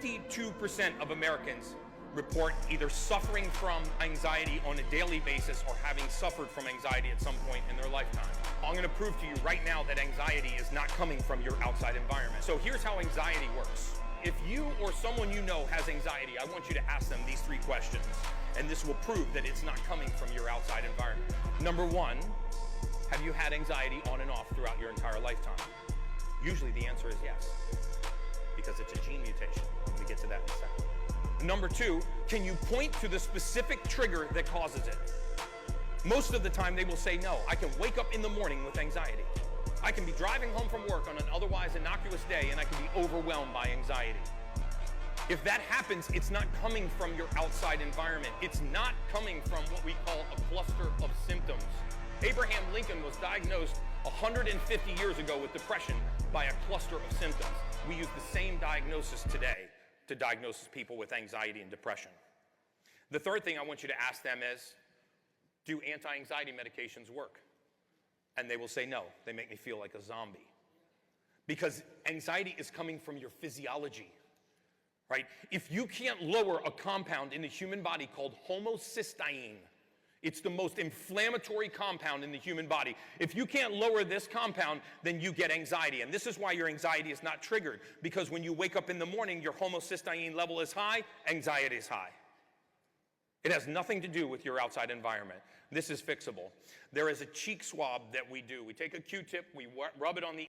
52% of Americans report either suffering from anxiety on a daily basis or having suffered from anxiety at some point in their lifetime. I'm going to prove to you right now that anxiety is not coming from your outside environment. So here's how anxiety works. If you or someone you know has anxiety, I want you to ask them these 3 questions, and this will prove that it's not coming from your outside environment. Number 1, have you had anxiety on and off throughout your entire lifetime? Usually the answer is yes, because it's a gene mutation. Let me get to that in a second. Number 2, can you point to the specific trigger that causes it? Most of the time they will say no. I can wake up in the morning with anxiety. I can be driving home from work on an otherwise innocuous day and I can be overwhelmed by anxiety. If that happens, it's not coming from your outside environment. It's not coming from what we call a cluster of symptoms. Abraham Lincoln was diagnosed 150 years ago with depression by a cluster of symptoms. We use the same diagnosis today to diagnose people with anxiety and depression. The third thing I want you to ask them is, do anti-anxiety medications work? And they will say no, they make me feel like a zombie. Because anxiety is coming from your physiology, right? If you can't lower a compound in the human body called homocysteine, it's the most inflammatory compound in the human body. If you can't lower this compound, then you get anxiety. And this is why your anxiety is not triggered. Because when you wake up in the morning, your homocysteine level is high, anxiety is high. It has nothing to do with your outside environment. This is fixable. There is a cheek swab that we do. We take a Q-tip, we rub it on the